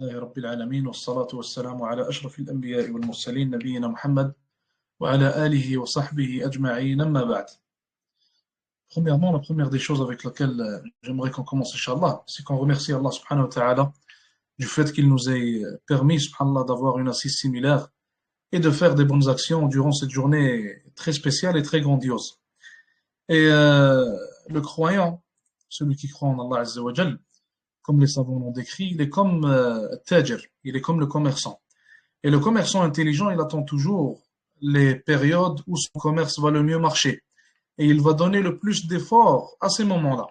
لله رب العالمين والصلاة والسلام على أشرف الأنبياء والمرسلين نبينا محمد وعلى آله وصحبه أجمعين أما بعد. Premièrement, la première des choses avec laquelle j'aimerais qu'on commence, Inch'Allah, c'est qu'on remercie Allah subhanahu wa ta'ala du fait qu'il nous ait permis, subhanallah, d'avoir une assise similaire et de faire des bonnes actions durant cette journée très spéciale et très grandiose. Et le croyant, celui qui croit en Allah Azza wa Jal, comme les savants l'ont décrit, il est comme tajir, il est comme le commerçant. Et le commerçant intelligent, il attend toujours les périodes où son commerce va le mieux marcher. Et il va donner le plus d'efforts à ces moments-là.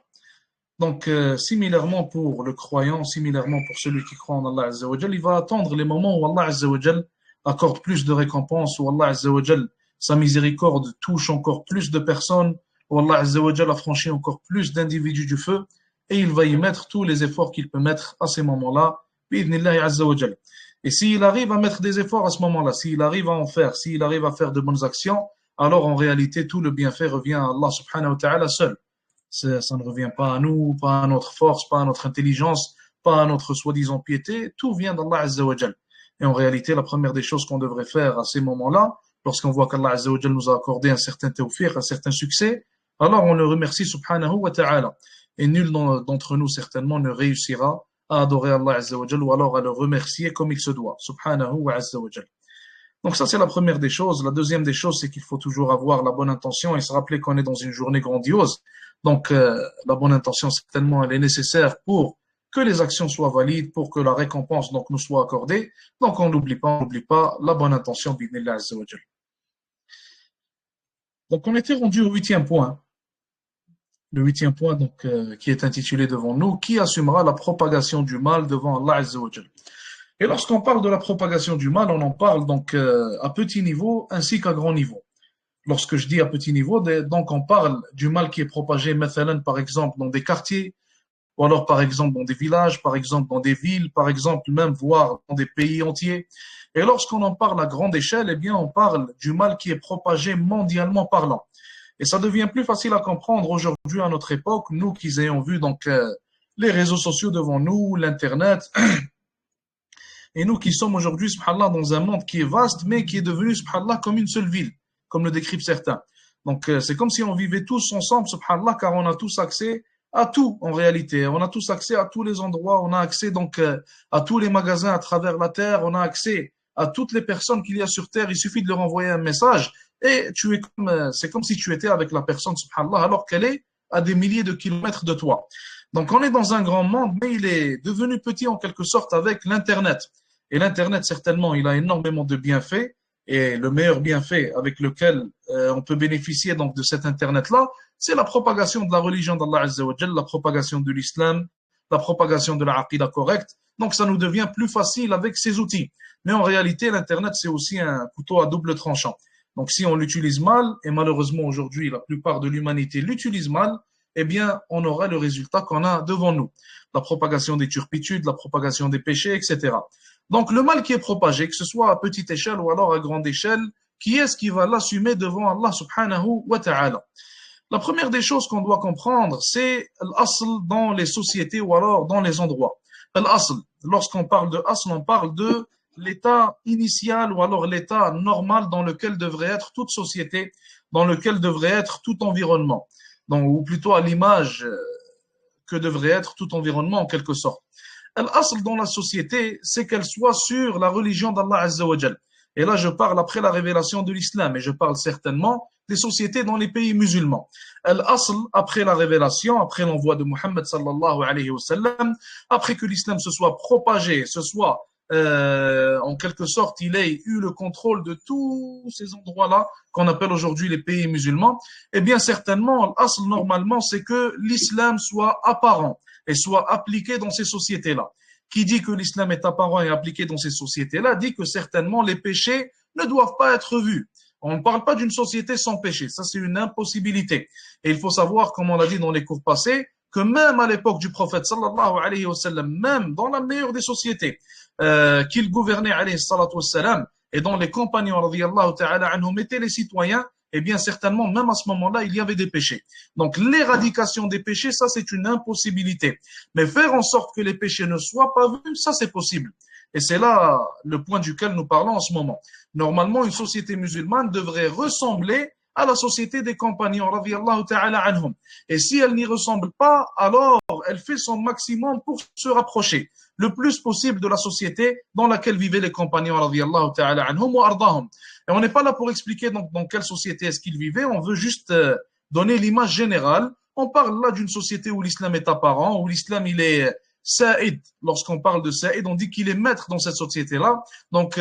Donc, similairement pour le croyant, similairement pour celui qui croit en Allah Azza wa Jal, il va attendre les moments où Allah Azza wa Jal accorde plus de récompenses, où Allah Azza wa Jal, sa miséricorde touche encore plus de personnes, où Allah Azza wa Jal affranchit encore plus d'individus du feu, et il va y mettre tous les efforts qu'il peut mettre à ces moments-là, bi'idhnillahi Azza wa Jal. Et s'il arrive à mettre des efforts à ce moment-là, s'il arrive à en faire, s'il arrive à faire de bonnes actions, alors en réalité, tout le bienfait revient à Allah subhanahu wa ta'ala seul. Ça ne revient pas à nous, pas à notre force, pas à notre intelligence, pas à notre soi-disant piété. Tout vient d'Allah Azza wa Jal. Et en réalité, la première des choses qu'on devrait faire à ces moments-là, lorsqu'on voit qu'Allah Azza wa Jal nous a accordé un certain tawfiq, un certain succès, alors on le remercie subhanahu wa ta'ala. Et nul d'entre nous certainement ne réussira à adorer Allah Azza wa Jal ou alors à le remercier comme il se doit. Subhanahu wa Azza wa Jal. Donc ça, c'est la première des choses. La deuxième des choses, c'est qu'il faut toujours avoir la bonne intention et se rappeler qu'on est dans une journée grandiose. Donc la bonne intention, certainement, elle est nécessaire pour que les actions soient valides, pour que la récompense donc nous soit accordée. Donc on n'oublie pas la bonne intention, bi'idhnillah azza wa jal. Donc on était rendu au huitième point. Le huitième point donc qui est intitulé devant nous, qui assumera la propagation du mal devant Allah azza wa jal. Et lorsqu'on parle de la propagation du mal, on en parle donc à petit niveau ainsi qu'à grand niveau. Lorsque je dis à petit niveau, donc on parle du mal qui est propagé, par exemple, dans des quartiers, ou alors par exemple dans des villages, par exemple dans des villes, par exemple même voire dans des pays entiers. Et lorsqu'on en parle à grande échelle, eh bien on parle du mal qui est propagé mondialement parlant. Et ça devient plus facile à comprendre aujourd'hui à notre époque, nous qui ayons vu donc les réseaux sociaux devant nous, l'internet. Et nous qui sommes aujourd'hui, subhanallah, dans un monde qui est vaste, mais qui est devenu, subhanallah, comme une seule ville, comme le décrivent certains. Donc, c'est comme si on vivait tous ensemble, subhanallah, car on a tous accès à tout, en réalité. On a tous accès à tous les endroits, on a accès donc à tous les magasins à travers la terre, on a accès à toutes les personnes qu'il y a sur terre. Il suffit de leur envoyer un message et c'est comme si tu étais avec la personne, subhanallah, alors qu'elle est à des milliers de kilomètres de toi. Donc, on est dans un grand monde, mais il est devenu petit en quelque sorte avec l'Internet. Et l'Internet, certainement, il a énormément de bienfaits. Et le meilleur bienfait avec lequel on peut bénéficier donc de cet Internet-là, c'est la propagation de la religion d'Allah Azza wa Jalla, la propagation de l'islam, la propagation de la aqida correcte. Donc, ça nous devient plus facile avec ces outils. Mais en réalité, l'Internet, c'est aussi un couteau à double tranchant. Donc, si on l'utilise mal, et malheureusement aujourd'hui, la plupart de l'humanité l'utilise mal, eh bien, on aura le résultat qu'on a devant nous. La propagation des turpitudes, la propagation des péchés, etc. Donc, le mal qui est propagé, que ce soit à petite échelle ou alors à grande échelle, qui est-ce qui va l'assumer devant Allah subhanahu wa ta'ala? La première des choses qu'on doit comprendre, c'est l'asl dans les sociétés ou alors dans les endroits. L'asl, lorsqu'on parle de asl, on parle de l'état initial ou alors l'état normal dans lequel devrait être toute société, dans lequel devrait être tout environnement. Donc, ou plutôt à l'image que devrait être tout environnement en quelque sorte. L'asl dans la société, c'est qu'elle soit sur la religion d'Allah Azza wa Jal. Et là, je parle après la révélation de l'islam, et je parle certainement des sociétés dans les pays musulmans. L'asl, après la révélation, après l'envoi de Muhammad sallallahu alayhi wa sallam, après que l'islam se soit propagé, en quelque sorte, il ait eu le contrôle de tous ces endroits-là qu'on appelle aujourd'hui les pays musulmans, eh bien certainement, l'asl normalement, c'est que l'islam soit apparent et soit appliqué dans ces sociétés-là. Qui dit que l'islam est apparent et appliqué dans ces sociétés-là dit que certainement les péchés ne doivent pas être vus. On ne parle pas d'une société sans péché, ça c'est une impossibilité. Et il faut savoir, comme on l'a dit dans les cours passés, que même à l'époque du prophète sallallahu alayhi wa sallam, même dans la meilleure des sociétés qu'il gouvernait alayhi salatu wa sallam, et dont les compagnons radiyallahu ta'ala anhum étaient les citoyens, eh bien certainement, même à ce moment-là, il y avait des péchés. Donc l'éradication des péchés, ça c'est une impossibilité. Mais faire en sorte que les péchés ne soient pas vus, ça c'est possible. Et c'est là le point duquel nous parlons en ce moment. Normalement, une société musulmane devrait ressembler à la société des compagnons, radiyallahu ta'ala anhum. Et si elle n'y ressemble pas, alors elle fait son maximum pour se rapprocher le plus possible de la société dans laquelle vivaient les compagnons, radiyallahu ta'ala anhum wa ardahum. Et on n'est pas là pour expliquer donc dans quelle société est-ce qu'ils vivaient, on veut juste donner l'image générale. On parle là d'une société où l'islam est apparent, où l'islam il est Saïd. Lorsqu'on parle de Saïd, on dit qu'il est maître dans cette société-là. Donc,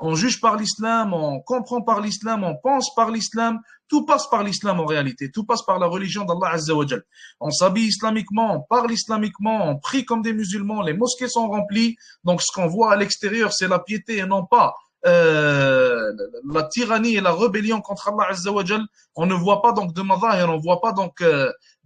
on juge par l'islam, on comprend par l'islam, on pense par l'islam. Tout passe par l'islam en réalité. Tout passe par la religion d'Allah Azza wa Jal. On s'habille islamiquement, on parle islamiquement, on prie comme des musulmans, les mosquées sont remplies. Donc, ce qu'on voit à l'extérieur, c'est la piété et non pas la tyrannie et la rébellion contre Allah Azza wa Jal. On ne voit pas donc de mazahir, on ne voit pas donc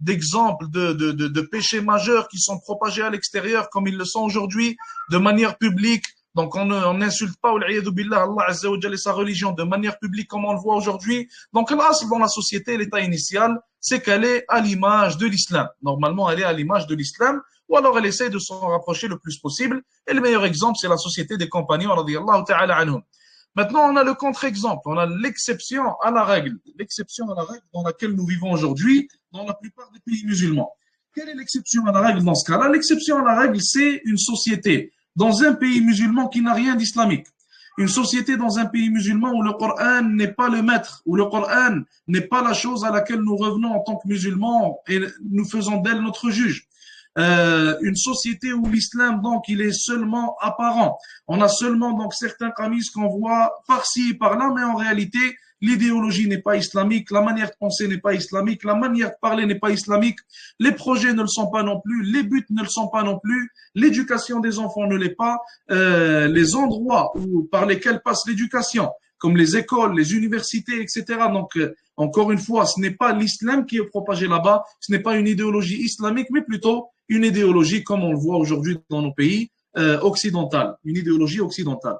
d'exemples de péchés majeurs qui sont propagés à l'extérieur comme ils le sont aujourd'hui de manière publique. Donc on n'insulte pas billah, Allah Azza wa Jal et sa religion de manière publique comme on le voit aujourd'hui. Donc là, dans la société, l'état initial, c'est qu'elle est à l'image de l'islam. Normalement, elle est à l'image de l'islam, ou alors elle essaie de s'en rapprocher le plus possible. Et le meilleur exemple, c'est la société des compagnons, radiyallahu ta'ala anhum. Maintenant, on a le contre-exemple, on a l'exception à la règle. L'exception à la règle dans laquelle nous vivons aujourd'hui dans la plupart des pays musulmans. Quelle est l'exception à la règle dans ce cas-là? L'exception à la règle, c'est une société dans un pays musulman qui n'a rien d'islamique. Une société dans un pays musulman où le Coran n'est pas le maître, où le Coran n'est pas la chose à laquelle nous revenons en tant que musulmans et nous faisons d'elle notre juge. Une société où l'islam, donc, il est seulement apparent. On a seulement, donc, certains qamis qu'on voit par-ci et par-là, mais en réalité, l'idéologie n'est pas islamique, la manière de penser n'est pas islamique, la manière de parler n'est pas islamique, les projets ne le sont pas non plus, les buts ne le sont pas non plus, l'éducation des enfants ne l'est pas, les endroits par lesquels passe l'éducation, comme les écoles, les universités, etc. Donc, encore une fois, ce n'est pas l'islam qui est propagé là-bas, ce n'est pas une idéologie islamique, mais plutôt une idéologie comme on le voit aujourd'hui dans nos pays occidentaux, une idéologie occidentale.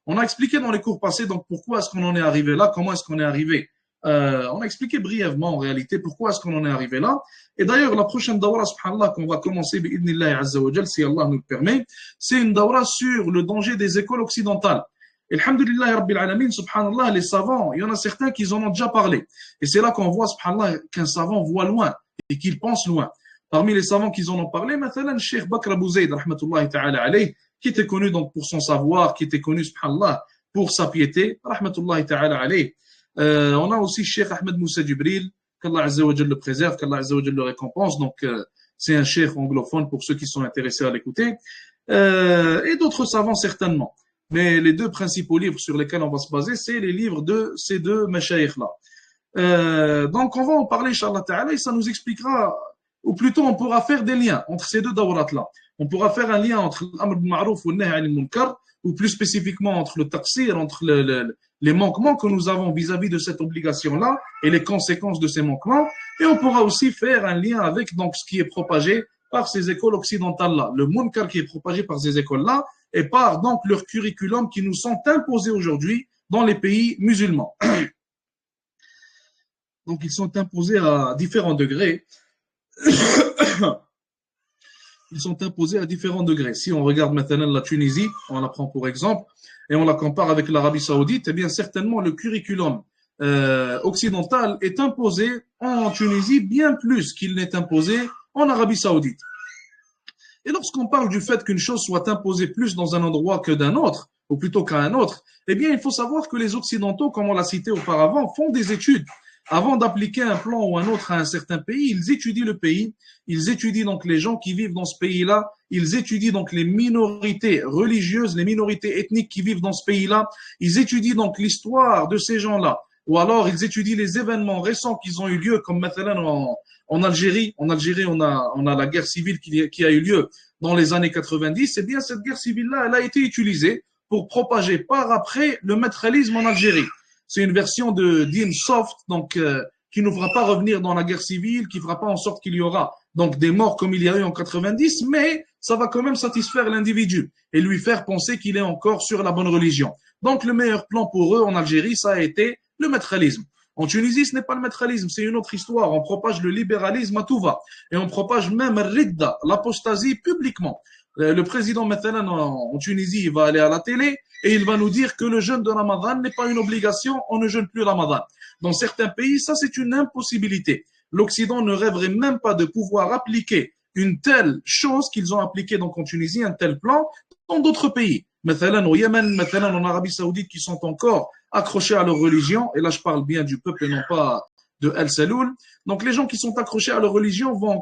On a expliqué dans les cours passés donc pourquoi est-ce qu'on en est arrivé là, comment est-ce qu'on est arrivé. On a expliqué brièvement en réalité pourquoi est-ce qu'on en est arrivé là. Et d'ailleurs, la prochaine dawra, subhanallah, qu'on va commencer, bi'idnillahi azza wa jal, si Allah nous le permet, c'est une dawra sur le danger des écoles occidentales. Et alhamdulillah, rabbil alamin, subhanallah, les savants, il y en a certains qui en ont déjà parlé. Et c'est là qu'on voit, subhanallah, qu'un savant voit loin et qu'il pense loin. Parmi les savants qui en ont parlé, مثلا Cheikh Bakr Abou Zayd, rahmatullahi ta'ala alayh, qui était connu donc pour son savoir, qui était connu, subhanallah, pour sa piété, rahmatullahi ta'ala alayh. On a aussi Cheikh Ahmed Moussa Djibril, qu'Allah Azza wa Jal le préserve, qu'Allah Azza wa Jal le récompense. Donc, c'est un cheikh anglophone pour ceux qui sont intéressés à l'écouter. Et d'autres savants certainement. Mais les deux principaux livres sur lesquels on va se baser, c'est les livres de ces deux mashaykh-là. Donc, on va en parler, inshallah ta'ala, et ça nous expliquera, ou plutôt on pourra faire des liens entre ces deux dawrat-là. On pourra faire un lien entre l'amr bil ma'ruf ou le nahy anil munkar, ou plus spécifiquement entre le taqsir, entre les manquements que nous avons vis-à-vis de cette obligation-là et les conséquences de ces manquements. Et on pourra aussi faire un lien avec donc ce qui est propagé par ces écoles occidentales-là, le munkar qui est propagé par ces écoles-là, et par donc leur curriculum qui nous sont imposés aujourd'hui dans les pays musulmans. Donc ils sont imposés à différents degrés. Ils sont imposés à différents degrés. Si on regarde maintenant la Tunisie, on la prend pour exemple, et on la compare avec l'Arabie Saoudite, eh bien certainement le curriculum occidental est imposé en Tunisie bien plus qu'il n'est imposé en Arabie Saoudite. Et lorsqu'on parle du fait qu'une chose soit imposée plus dans un endroit que d'un autre, ou plutôt qu'à un autre, eh bien il faut savoir que les Occidentaux, comme on l'a cité auparavant, font des études. Avant d'appliquer un plan ou un autre à un certain pays, ils étudient le pays, ils étudient donc les gens qui vivent dans ce pays-là, ils étudient donc les minorités religieuses, les minorités ethniques qui vivent dans ce pays-là, ils étudient donc l'histoire de ces gens-là, ou alors ils étudient les événements récents qui ont eu lieu, comme maintenant en Algérie. En Algérie, on a la guerre civile qui a eu lieu dans les années 90, et bien cette guerre civile-là, elle a été utilisée pour propager par après le maîtrisme en Algérie. C'est une version de din soft, donc qui ne fera pas revenir dans la guerre civile, qui fera pas en sorte qu'il y aura donc des morts comme il y a eu en 90, mais ça va quand même satisfaire l'individu et lui faire penser qu'il est encore sur la bonne religion. Donc le meilleur plan pour eux en Algérie, ça a été le maîtrisme. En Tunisie, ce n'est pas le métralisme, c'est une autre histoire. On propage le libéralisme à tout va. Et on propage même ridda, l'apostasie publiquement. Le président maintenant en Tunisie, il va aller à la télé et il va nous dire que le jeûne de Ramadan n'est pas une obligation, on ne jeûne plus Ramadan. Dans certains pays, ça c'est une impossibilité. L'Occident ne rêverait même pas de pouvoir appliquer une telle chose qu'ils ont appliquée donc en Tunisie, un tel plan, dans d'autres pays. Maintenant au Yémen, maintenant en Arabie Saoudite, qui sont encore accrochés à leur religion, et là je parle bien du peuple et non pas de El Saloul. Donc les gens qui sont accrochés à leur religion vont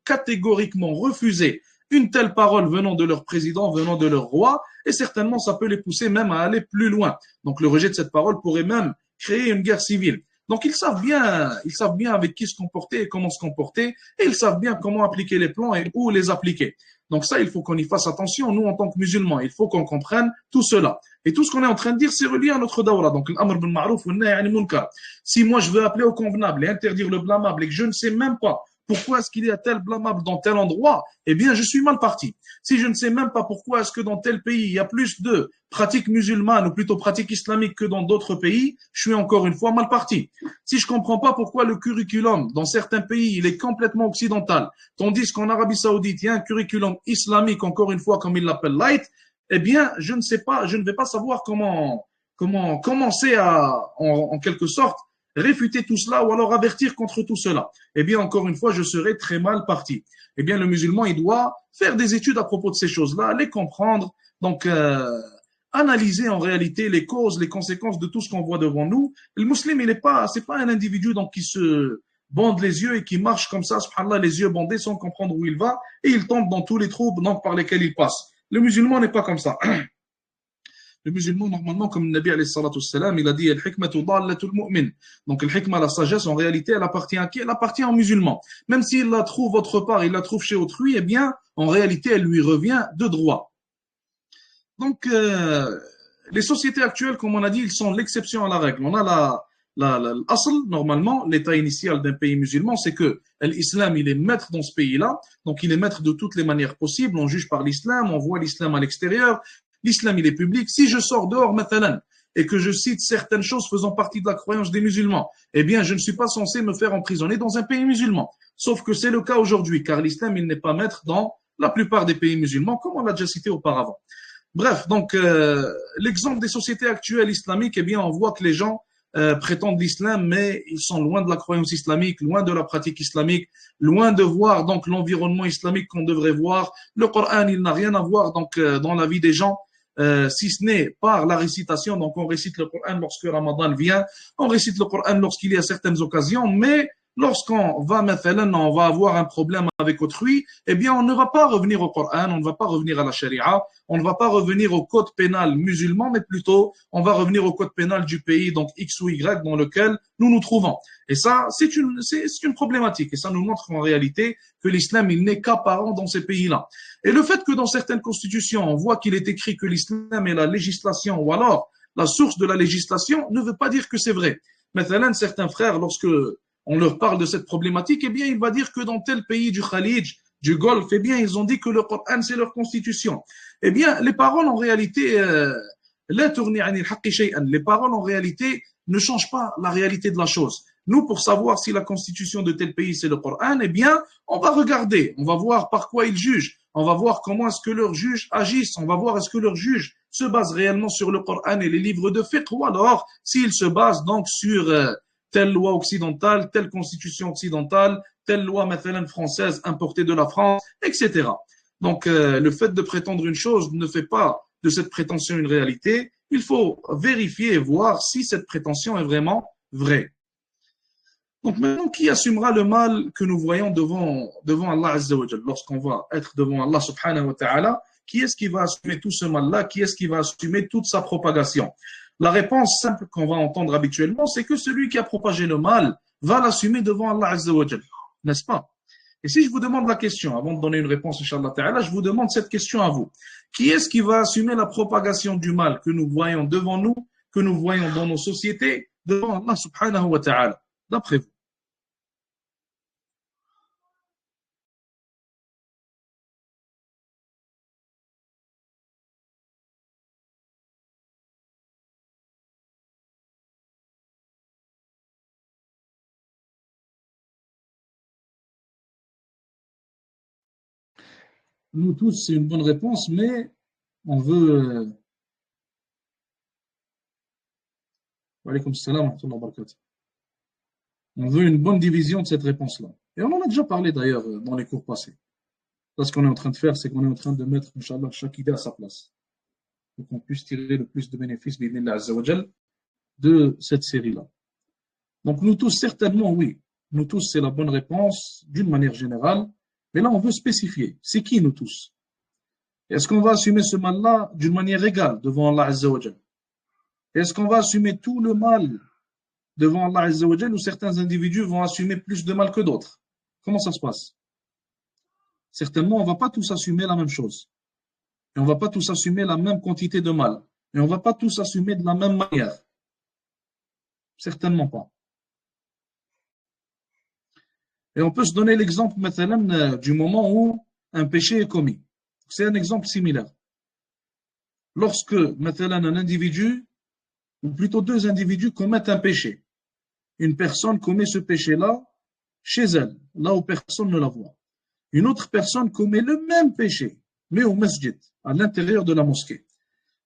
catégoriquement refuser une telle parole venant de leur président, venant de leur roi, et certainement ça peut les pousser même à aller plus loin. Donc le rejet de cette parole pourrait même créer une guerre civile. Donc ils savent bien avec qui se comporter et comment se comporter, et ils savent bien comment appliquer les plans et où les appliquer. Donc ça, il faut qu'on y fasse attention, nous en tant que musulmans, il faut qu'on comprenne tout cela. Et tout ce qu'on est en train de dire, c'est relié à notre dawra. Donc l'amr bil ma'rouf wa nahy anil munkar. Si moi je veux appeler au convenable et interdire le blâmable et que je ne sais même pas pourquoi est-ce qu'il y a tel blâmable dans tel endroit, eh bien, je suis mal parti. Si je ne sais même pas pourquoi est-ce que dans tel pays, il y a plus de pratiques musulmanes ou plutôt pratiques islamiques que dans d'autres pays, je suis encore une fois mal parti. Si je comprends pas pourquoi le curriculum dans certains pays, il est complètement occidental, tandis qu'en Arabie Saoudite, il y a un curriculum islamique, encore une fois, comme ils l'appellent light, eh bien, je ne sais pas, je ne vais pas savoir comment commencer à, en quelque sorte, réfuter tout cela ou alors avertir contre tout cela. Eh bien, encore une fois, je serai très mal parti. Eh bien, le musulman, il doit faire des études à propos de ces choses-là, les comprendre, donc analyser en réalité les causes, les conséquences de tout ce qu'on voit devant nous. Le musulman, il n'est pas, c'est pas un individu donc qui se bande les yeux et qui marche comme ça, subhanallah, les yeux bandés sans comprendre où il va, et il tombe dans tous les trous donc, par lesquels il passe. Le musulman n'est pas comme ça. Le musulman, normalement, comme le Nabi alayhi salatu salam, il a dit Al-hikmatu dallatul mu'min. Donc, le hikmah, la sagesse, en réalité, elle appartient à qui? Elle appartient au musulman. Même s'il la trouve autre part, il la trouve chez autrui, eh bien, en réalité, elle lui revient de droit. Donc, les sociétés actuelles, comme on a dit, ils sont l'exception à la règle. On a l'asl, normalement, l'état initial d'un pays musulman, c'est que l'islam, il est maître dans ce pays-là. Donc, il est maître de toutes les manières possibles. On juge par l'islam, on voit l'islam à l'extérieur. L'islam, il est public. Si je sors dehors, maintenant, et que je cite certaines choses faisant partie de la croyance des musulmans, eh bien, je ne suis pas censé me faire emprisonner dans un pays musulman. Sauf que c'est le cas aujourd'hui, car l'islam, il n'est pas maître dans la plupart des pays musulmans, comme on l'a déjà cité auparavant. Bref, donc l'exemple des sociétés actuelles islamiques, eh bien, on voit que les gens prétendent l'islam, mais ils sont loin de la croyance islamique, loin de la pratique islamique, loin de voir donc l'environnement islamique qu'on devrait voir. Le Coran, il n'a rien à voir donc dans la vie des gens, si ce n'est par la récitation. Donc, on récite le Coran lorsque Ramadan vient, on récite le Coran lorsqu'il y a certaines occasions, mais lorsqu'on va, on va avoir un problème avec autrui, eh bien, on ne va pas revenir au Coran, on ne va pas revenir à la charia, on ne va pas revenir au code pénal musulman, mais plutôt, on va revenir au code pénal du pays, donc X ou Y, dans lequel nous nous trouvons. Et ça, c'est une problématique. Et ça nous montre en réalité que l'islam, il n'est qu'apparent dans ces pays-là. Et le fait que dans certaines constitutions, on voit qu'il est écrit que l'islam est la législation, ou alors la source de la législation, ne veut pas dire que c'est vrai. Maintenant, certains frères, lorsque on leur parle de cette problématique, eh bien, il va dire que dans tel pays du Khalid, du Golfe, eh bien, ils ont dit que le Coran, c'est leur constitution. Eh bien, les paroles, en réalité, les paroles, en réalité, ne changent pas la réalité de la chose. Nous, pour savoir si la constitution de tel pays, c'est le Coran, eh bien, on va regarder, on va voir par quoi ils jugent, on va voir comment est-ce que leurs juges agissent, on va voir est-ce que leurs juges se basent réellement sur le Coran et les livres de fiqh, ou alors s'ils se basent donc sur telle loi occidentale, telle constitution occidentale, telle loi maintenant française importée de la France, etc. Donc, le fait de prétendre une chose ne fait pas de cette prétention une réalité. Il faut vérifier et voir si cette prétention est vraiment vraie. Donc maintenant, qui assumera le mal que nous voyons devant Allah Azza wa Jal, lorsqu'on va être devant Allah subhanahu wa ta'ala, qui est-ce qui va assumer tout ce mal-là, qui est-ce qui va assumer toute sa propagation? La réponse simple qu'on va entendre habituellement, c'est que celui qui a propagé le mal va l'assumer devant Allah Azza wa Jal, n'est-ce pas? Et si je vous demande la question, avant de donner une réponse, Inch'Allah Ta'ala, je vous demande cette question à vous. Qui est-ce qui va assumer la propagation du mal que nous voyons devant nous, que nous voyons dans nos sociétés, devant Allah subhanahu wa ta'ala, d'après vous? nous tous, c'est une bonne réponse, mais on veut. Wa alaykoum salam wa rahmatullahi wa barakatuh. On veut une bonne division de cette réponse-là. Et on en a déjà parlé d'ailleurs dans les cours passés. Là, ce qu'on est en train de faire, c'est qu'on est en train de mettre, Inch'Allah, chaque idée à sa place. Pour qu'on puisse tirer le plus de bénéfices, bi'idhnillah azza wa jal, de cette série-là. Donc, nous tous, certainement, oui. Nous tous, c'est la bonne réponse, d'une manière générale. Mais là, on veut spécifier. C'est qui, nous tous? Est-ce qu'on va assumer ce mal-là d'une manière égale devant Allah azza wa jal? Est-ce qu'on va assumer tout le mal devant Allah azza wa jal, ou certains individus vont assumer plus de mal que d'autres? Comment ça se passe? Certainement, on ne va pas tous assumer la même chose. Et on ne va pas tous assumer la même quantité de mal. Et on ne va pas tous assumer de la même manière. Certainement pas. Et on peut se donner l'exemple maintenant du moment où un péché est commis. C'est un exemple similaire. Lorsque maintenant un individu, ou plutôt deux individus commettent un péché, une personne commet ce péché-là chez elle, là où personne ne la voit. Une autre personne commet le même péché, mais au masjid, à l'intérieur de la mosquée.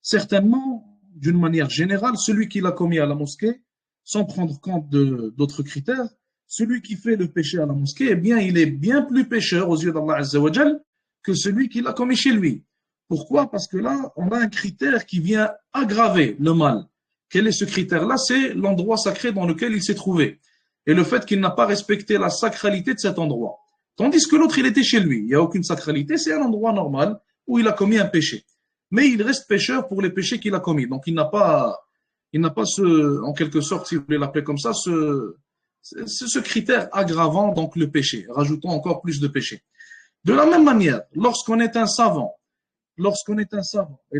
Certainement, d'une manière générale, celui qui l'a commis à la mosquée, sans prendre compte d'autres critères, celui qui fait le péché à la mosquée, eh bien, il est bien plus pécheur aux yeux d'Allah Azza wa Jal que celui qui l'a commis chez lui. Pourquoi? Parce que là, on a un critère qui vient aggraver le mal. Quel est ce critère-là? C'est l'endroit sacré dans lequel il s'est trouvé. Et le fait qu'il n'a pas respecté la sacralité de cet endroit. Tandis que l'autre, il était chez lui. Il n'y a aucune sacralité, c'est un endroit normal où il a commis un péché. Mais il reste pécheur pour les péchés qu'il a commis. Donc, il n'a pas en quelque sorte, si vous voulez l'appeler comme ça, ce critère aggravant, donc le péché, rajoutant encore plus de péché. De la même manière, lorsqu'on est un savant, et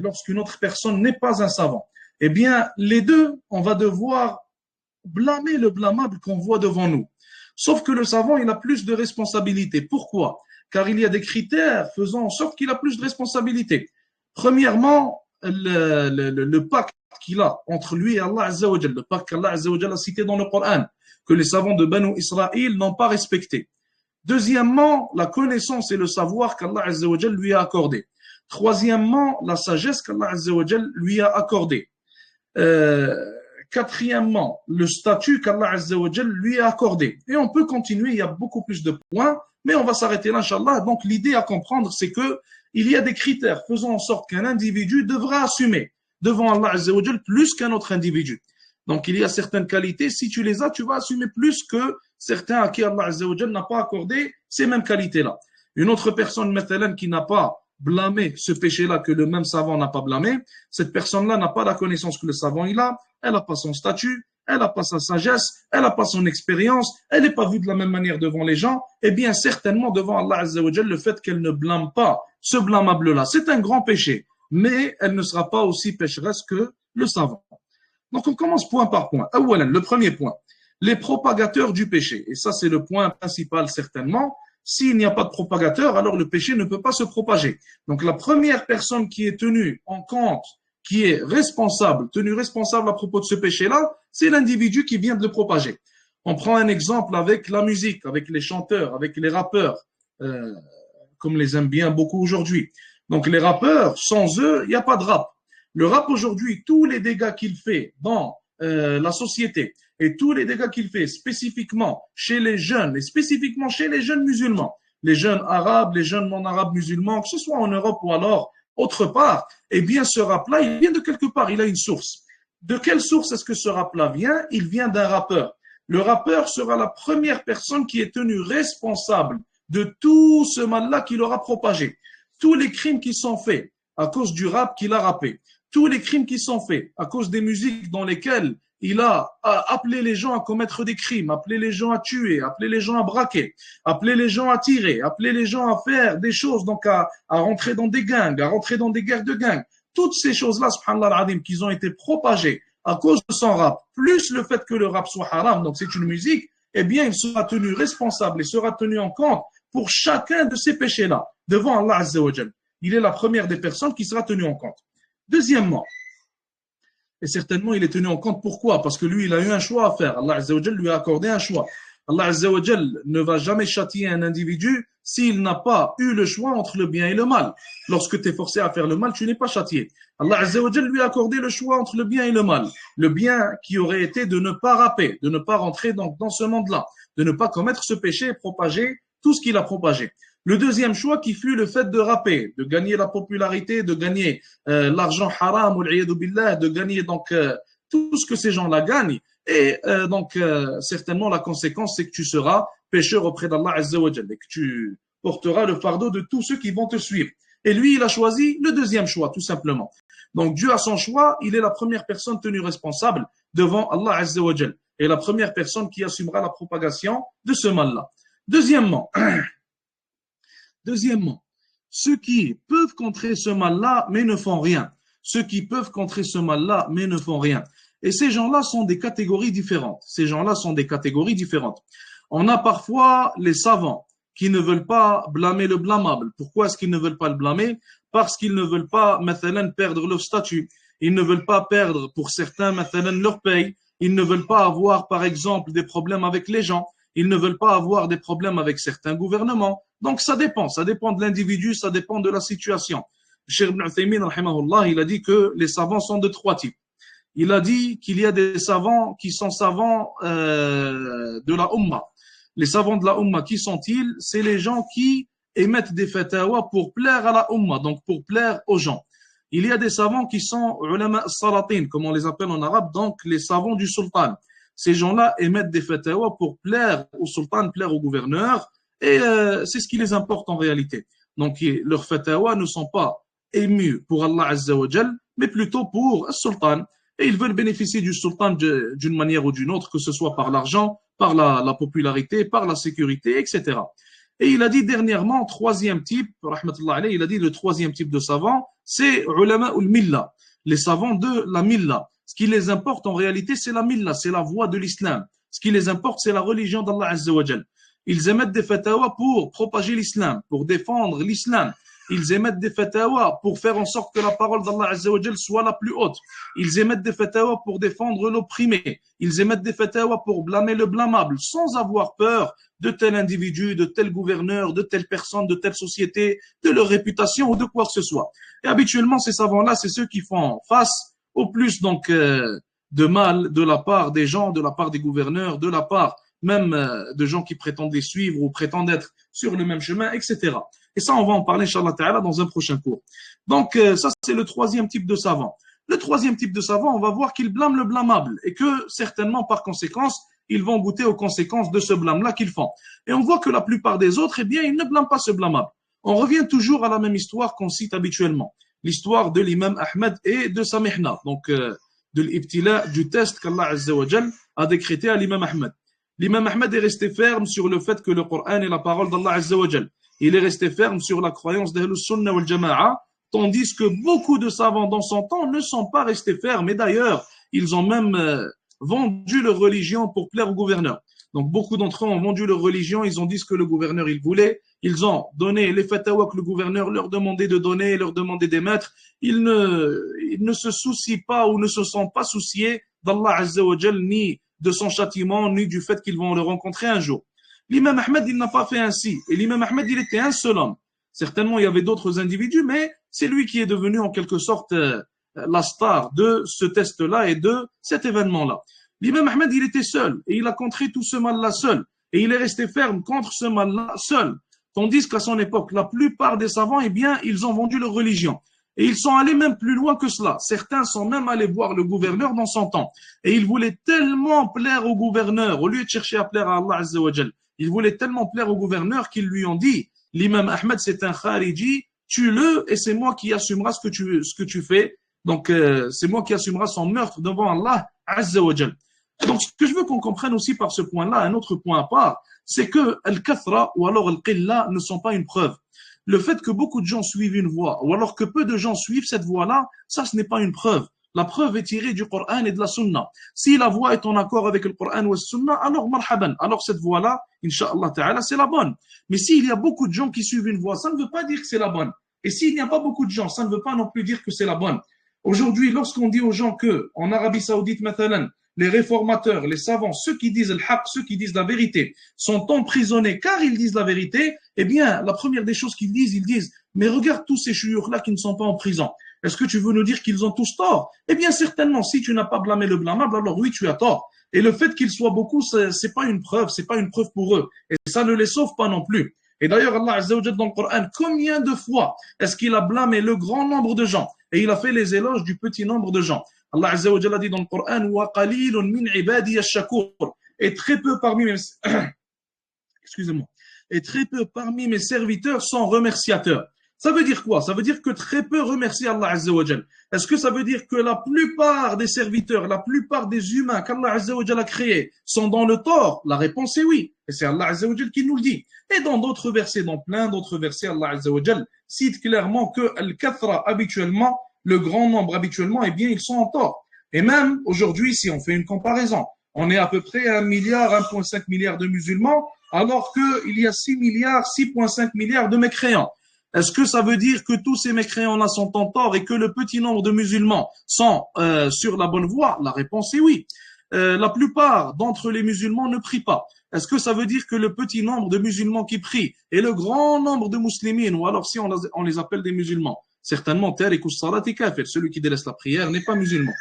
lorsqu'une autre personne n'est pas un savant, eh bien, les deux, on va devoir blâmer le blâmable qu'on voit devant nous. Sauf que le savant, il a plus de responsabilités. Pourquoi? Car il y a des critères faisant en sorte qu'il a plus de responsabilités. Premièrement, le pacte qu'il a entre lui et Allah Azza wa Jal, le pacte qu'Allah Azza wa Jal a cité dans le Coran, que les savants de Banu Israël n'ont pas respecté. Deuxièmement, la connaissance et le savoir qu'Allah Azza wa Jal lui a accordé. Troisièmement, la sagesse qu'Allah Azza wa Jal lui a accordée. Quatrièmement, le statut qu'Allah Azza wa Jal lui a accordé. Et on peut continuer, il y a beaucoup plus de points, mais on va s'arrêter là, Inch'Allah. Donc l'idée à comprendre, c'est que il y a des critères faisant en sorte qu'un individu devra assumer devant Allah Azza wa Jal plus qu'un autre individu. Donc il y a certaines qualités, si tu les as, tu vas assumer plus que certains à qui Allah Azza wa Jal n'a pas accordé ces mêmes qualités-là. Une autre personne, maintenant, qui n'a pas blâmé ce péché-là que le même savant n'a pas blâmé, cette personne-là n'a pas la connaissance que le savant il a, elle n'a pas son statut, elle n'a pas sa sagesse, elle n'a pas son expérience, elle n'est pas vue de la même manière devant les gens, et bien certainement devant Allah Azza wa Jal, le fait qu'elle ne blâme pas ce blâmable-là, c'est un grand péché, mais elle ne sera pas aussi pécheresse que le savant. Donc on commence point par point. Le premier point, les propagateurs du péché, et ça c'est le point principal certainement. S'il n'y a pas de propagateur, alors le péché ne peut pas se propager. Donc la première personne qui est tenue en compte, qui est tenue responsable à propos de ce péché-là, c'est l'individu qui vient de le propager. On prend un exemple avec la musique, avec les chanteurs, avec les rappeurs, comme les aiment bien beaucoup aujourd'hui. Donc les rappeurs, sans eux, il n'y a pas de rap. Le rap aujourd'hui, tous les dégâts qu'il fait dans la société, et tous les dégâts qu'il fait spécifiquement chez les jeunes, et spécifiquement chez les jeunes musulmans, les jeunes arabes, les jeunes non-arabes musulmans, que ce soit en Europe ou alors autre part, eh bien ce rap-là, il vient de quelque part, il a une source. De quelle source est-ce que ce rap-là vient? Il vient d'un rappeur. Le rappeur sera la première personne qui est tenue responsable de tout ce mal-là qu'il aura propagé. Tous les crimes qui sont faits à cause du rap qu'il a rappé, tous les crimes qui sont faits à cause des musiques dans lesquelles il a appelé les gens à commettre des crimes, appelé les gens à tuer, appelé les gens à braquer, appelé les gens à tirer, appelé les gens à faire des choses, donc à rentrer dans des gangs, à rentrer dans des guerres de gangs. Toutes ces choses-là, subhanallah al-azim, qui ont été propagées à cause de son rap, plus le fait que le rap soit haram, donc c'est une musique, eh bien il sera tenu responsable et sera tenu en compte pour chacun de ces péchés-là, devant Allah Azza wa Jal. Il est la première des personnes qui sera tenue en compte. Deuxièmement, et certainement il est tenu en compte, pourquoi? Parce que lui, il a eu un choix à faire. Allah Azza wa Jal lui a accordé un choix. Allah Azza wa Jal ne va jamais châtier un individu s'il n'a pas eu le choix entre le bien et le mal. Lorsque tu es forcé à faire le mal, tu n'es pas châtié. Allah Azza wa Jal lui a accordé le choix entre le bien et le mal. Le bien qui aurait été de ne pas rapper, de ne pas rentrer dans ce monde-là, de ne pas commettre ce péché et propager tout ce qu'il a propagé. Le deuxième choix qui fut le fait de rapper, de gagner la popularité, de gagner l'argent haram ou billah, de gagner donc tout ce que ces gens-là gagnent. Et certainement, la conséquence, c'est que tu seras pécheur auprès d'Allah Azza wa Jal et que tu porteras le fardeau de tous ceux qui vont te suivre. Et lui, il a choisi le deuxième choix, tout simplement. Donc, Dieu a son choix, il est la première personne tenue responsable devant Allah Azza wa Jal et la première personne qui assumera la propagation de ce mal-là. Deuxièmement, ceux qui peuvent contrer ce mal-là, mais ne font rien. Ceux qui peuvent contrer ce mal-là, mais ne font rien. Et ces gens-là sont des catégories différentes. On a parfois les savants qui ne veulent pas blâmer le blâmable. Pourquoi est-ce qu'ils ne veulent pas le blâmer? Parce qu'ils ne veulent pas, mathalan, perdre leur statut. Ils ne veulent pas perdre, pour certains, mathalan, leur paye. Ils ne veulent pas avoir, par exemple, des problèmes avec les gens. Ils ne veulent pas avoir des problèmes avec certains gouvernements. Donc, ça dépend de l'individu, ça dépend de la situation. Cheikh Ibn Uthaymin, rahimahullah, il a dit que les savants sont de trois types. Il a dit qu'il y a des savants qui sont savants de la Ummah. Les savants de la Ummah, qui sont-ils? C'est les gens qui émettent des fatawa pour plaire à la Ummah, donc pour plaire aux gens. Il y a des savants qui sont ulama salatin, comme on les appelle en arabe, donc les savants du sultan. Ces gens-là émettent des fatawa pour plaire au sultan, plaire au gouverneur, et c'est ce qui les importe en réalité. Donc leurs fatawa ne sont pas émus pour Allah Azza wa Jal, mais plutôt pour le sultan. Et ils veulent bénéficier du sultan d'une manière ou d'une autre, que ce soit par l'argent, par la popularité, par la sécurité, etc. Et il a dit dernièrement, troisième type, rahmatullah alayhi, il a dit le troisième type de savants, c'est ulama ul milla, les savants de la milla. Ce qui les importe en réalité, c'est la milla, c'est la voie de l'islam. Ce qui les importe, c'est la religion d'Allah Azza wa Jal. Ils émettent des fatawa pour propager l'islam, pour défendre l'islam. Ils émettent des fatawa pour faire en sorte que la parole d'Allah Azza wa Jal soit la plus haute. Ils émettent des fatawa pour défendre l'opprimé. Ils émettent des fatawa pour blâmer le blâmable, sans avoir peur de tel individu, de tel gouverneur, de telle personne, de telle société, de leur réputation ou de quoi que ce soit. Et habituellement, ces savants-là, c'est ceux qui font face au plus donc de mal de la part des gens, de la part des gouverneurs, de la part même de gens qui prétendent les suivre ou prétendent être sur le même chemin, etc. Et ça, on va en parler, Inch'Allah Ta'ala, dans un prochain cours. Donc, ça, c'est le troisième type de savant. Le troisième type de savant, on va voir qu'il blâme le blâmable et que, certainement, par conséquence, ils vont goûter aux conséquences de ce blâme-là qu'ils font. Et on voit que la plupart des autres, eh bien, ils ne blâment pas ce blâmable. On revient toujours à la même histoire qu'on cite habituellement. L'histoire de l'imam Ahmed et de sa mihna. Donc, de l'ibtila, du test qu'Allah Azza wa Jal a décrété à l'imam Ahmed. L'imam Ahmed est resté ferme sur le fait que le Coran est la parole d'Allah Azza wa Jal. Il est resté ferme sur la croyance d'Ahlus Sunnah wal Jama'a, tandis que beaucoup de savants dans son temps ne sont pas restés fermes. Et d'ailleurs, ils ont même vendu leur religion pour plaire au gouverneur. Donc beaucoup d'entre eux ont vendu leur religion, ils ont dit ce que le gouverneur il voulait, ils ont donné les fatwas que le gouverneur leur demandait de donner, leur demandait d'émettre. Ils ne se soucient pas ou ne se sont pas souciés d'Allah Azza wa Jal, ni de son châtiment, ni du fait qu'ils vont le rencontrer un jour. L'imam Ahmed, il n'a pas fait ainsi. Et l'imam Ahmed, il était un seul homme. Certainement, il y avait d'autres individus, mais c'est lui qui est devenu en quelque sorte la star de ce test-là et de cet événement-là. L'imam Ahmed, il était seul et il a contré tout ce mal-là seul. Et il est resté ferme contre ce mal-là seul. Tandis qu'à son époque, la plupart des savants, eh bien, ils ont vendu leur religion. Et ils sont allés même plus loin que cela. Certains sont même allés voir le gouverneur dans son temps. Et ils voulaient tellement plaire au gouverneur, au lieu de chercher à plaire à Allah Azza wa Jal. Ils voulaient tellement plaire au gouverneur qu'ils lui ont dit, l'imam Ahmed, c'est un khariji, tue-le et c'est moi qui assumera ce que tu fais. Donc, c'est moi qui assumera son meurtre devant Allah Azza wa Jal. Donc, ce que je veux qu'on comprenne aussi par ce point-là, un autre point à part, c'est que al-kathra ou alors al-qilla ne sont pas une preuve. Le fait que beaucoup de gens suivent une voie, ou alors que peu de gens suivent cette voie-là, ça, ce n'est pas une preuve. La preuve est tirée du Coran et de la Sunna. Si la voie est en accord avec le Coran ou la Sunna, alors marhaban. Alors cette voie-là, Inch'Allah Ta'ala, c'est la bonne. Mais s'il y a beaucoup de gens qui suivent une voie, ça ne veut pas dire que c'est la bonne. Et s'il n'y a pas beaucoup de gens, ça ne veut pas non plus dire que c'est la bonne. Aujourd'hui, lorsqu'on dit aux gens que, en Arabie Saoudite, mathalan, les réformateurs, les savants, ceux qui disent le haqq, ceux qui disent la vérité, sont emprisonnés car ils disent la vérité, eh bien, la première des choses qu'ils disent, ils disent, mais regarde tous ces chouyours-là qui ne sont pas en prison. Est-ce que tu veux nous dire qu'ils ont tous tort? Eh bien, certainement, si tu n'as pas blâmé le blâmable, alors oui, tu as tort. Et le fait qu'ils soient beaucoup, c'est pas une preuve, c'est pas une preuve pour eux. Et ça ne les sauve pas non plus. Et d'ailleurs, Allah Azza wa Jalla dans le Coran, combien de fois est-ce qu'il a blâmé le grand nombre de gens et il a fait les éloges du petit nombre de gens? Allah Azza wa Jalla dit dans le Coran, wa qalilun min ibadiy ash-shakur. Et très peu parmi mes excusez-moi. Et très peu parmi mes serviteurs sont remerciateurs. Ça veut dire quoi? Ça veut dire que très peu remercient Allah Azza wa Jalla. Est-ce que ça veut dire que la plupart des serviteurs, la plupart des humains qu'Allah Azza wa Jalla a créés sont dans le tort? La réponse est oui. Et c'est Allah Azza wa Jalla qui nous le dit. Et dans d'autres versets, dans plein d'autres versets, Allah Azza wa Jalla cite clairement que Al-Kathra habituellement, le grand nombre habituellement, eh bien, ils sont en tort. Et même aujourd'hui, si on fait une comparaison, on est à peu près à 1 milliard, 1,5 milliard de musulmans, alors qu'il y a 6 milliards, 6,5 milliards de mécréants. Est-ce que ça veut dire que tous ces mécréants-là sont en tort et que le petit nombre de musulmans sont sur la bonne voie? La réponse est oui. La plupart d'entre les musulmans ne prient pas. Est-ce que ça veut dire que le petit nombre de musulmans qui prient et le grand nombre de muslimines, ou alors si on les appelle des musulmans, certainement, celui qui délaisse la prière n'est pas musulman.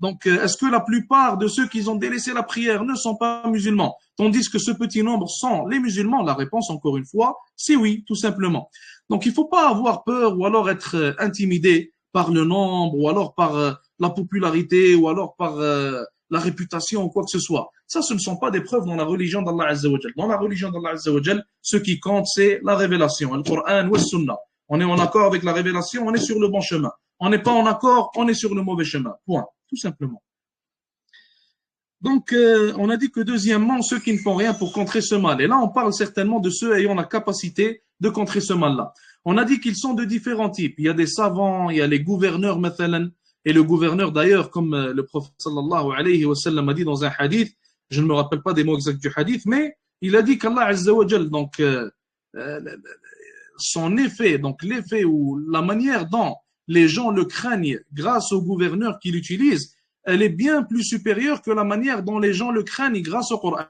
Donc, est-ce que la plupart de ceux qui ont délaissé la prière ne sont pas musulmans, tandis que ce petit nombre sont les musulmans? La réponse, encore une fois, c'est oui, tout simplement. Donc, il ne faut pas avoir peur ou alors être intimidé par le nombre ou alors par la popularité ou alors par la réputation ou quoi que ce soit. Ça, ce ne sont pas des preuves dans la religion d'Allah Azza wa Jal. Dans la religion d'Allah Azza wa Jal, ce qui compte, c'est la révélation, le Coran ou le Sunnah. On est en accord avec la révélation, on est sur le bon chemin. On n'est pas en accord, on est sur le mauvais chemin. Point. Tout simplement. Donc, on a dit que deuxièmement, ceux qui ne font rien pour contrer ce mal. Et là, on parle certainement de ceux ayant la capacité de contrer ce mal-là. On a dit qu'ils sont de différents types. Il y a des savants, il y a les gouverneurs, mathalan. Et le gouverneur, d'ailleurs, comme le prophète sallallahu alayhi wa sallam a dit dans un hadith, je ne me rappelle pas des mots exacts du hadith, mais il a dit qu'Allah Azza wa Jal, donc, son effet, donc l'effet ou la manière dont les gens le craignent grâce au gouverneur qu'il utilise, elle est bien plus supérieure que la manière dont les gens le craignent grâce au Coran.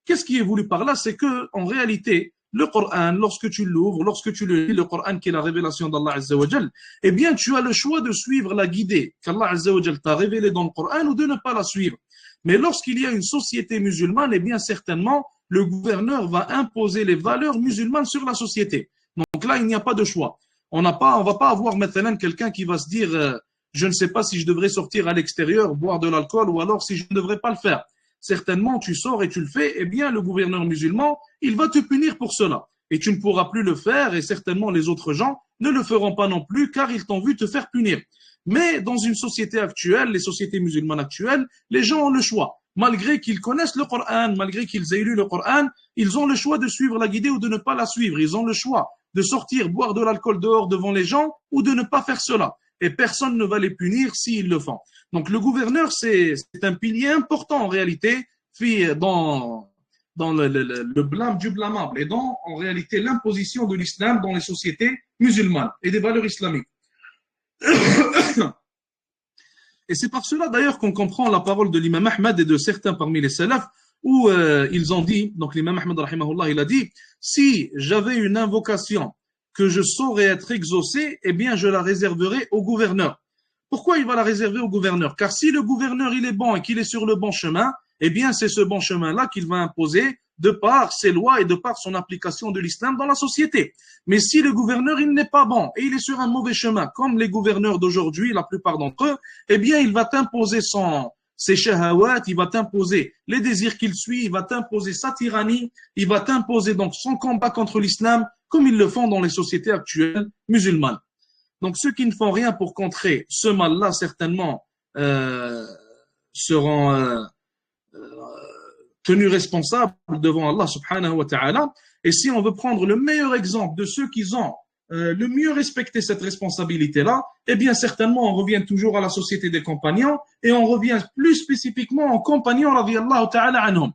Qu'est-ce qui est voulu par là? C'est que, en réalité, le Coran, lorsque tu l'ouvres, lorsque tu le lis, le Coran qui est la révélation d'Allah Azza wa Jal, eh bien, tu as le choix de suivre la guidée qu'Allah Azza wa Jal t'a révélée dans le Coran ou de ne pas la suivre. Mais lorsqu'il y a une société musulmane, eh bien, certainement, le gouverneur va imposer les valeurs musulmanes sur la société. Donc là, il n'y a pas de choix. On va pas avoir maintenant quelqu'un qui va se dire je ne sais pas si je devrais sortir à l'extérieur, boire de l'alcool ou alors si je ne devrais pas le faire. Certainement, tu sors et tu le fais, eh bien, le gouverneur musulman, il va te punir pour cela. Et tu ne pourras plus le faire et certainement les autres gens ne le feront pas non plus car ils t'ont vu te faire punir. Mais dans une société actuelle, les sociétés musulmanes actuelles, les gens ont le choix. Malgré qu'ils connaissent le Coran, malgré qu'ils aient lu le Coran, ils ont le choix de suivre la guidée ou de ne pas la suivre. Ils ont le choix de sortir, boire de l'alcool dehors devant les gens ou de ne pas faire cela. Et personne ne va les punir s'ils le font. Donc le gouverneur, c'est un pilier important en réalité dans le blâme du blâmable et dans en réalité l'imposition de l'islam dans les sociétés musulmanes et des valeurs islamiques. Et c'est par cela d'ailleurs qu'on comprend la parole de l'imam Ahmed et de certains parmi les salafs où ils ont dit, donc l'imam Ahmed rahimahullah, il a dit, si j'avais une invocation que je saurais être exaucée, eh bien je la réserverai au gouverneur. Pourquoi il va la réserver au gouverneur? Car si le gouverneur il est bon et qu'il est sur le bon chemin, eh bien c'est ce bon chemin-là qu'il va imposer de par ses lois et de par son application de l'islam dans la société. Mais si le gouverneur il n'est pas bon et il est sur un mauvais chemin, comme les gouverneurs d'aujourd'hui, la plupart d'entre eux, eh bien il va t'imposer ses shahawat, il va t'imposer les désirs qu'il suit, il va t'imposer sa tyrannie, il va t'imposer donc son combat contre l'islam, comme ils le font dans les sociétés actuelles musulmanes. Donc ceux qui ne font rien pour contrer ce mal-là, certainement, seront tenus responsables devant Allah subhanahu wa ta'ala. Et si on veut prendre le meilleur exemple de ceux qui ont le mieux respecté cette responsabilité-là, eh bien certainement on revient toujours à la société des compagnons et on revient plus spécifiquement aux compagnons radiyallahu ta'ala anhum.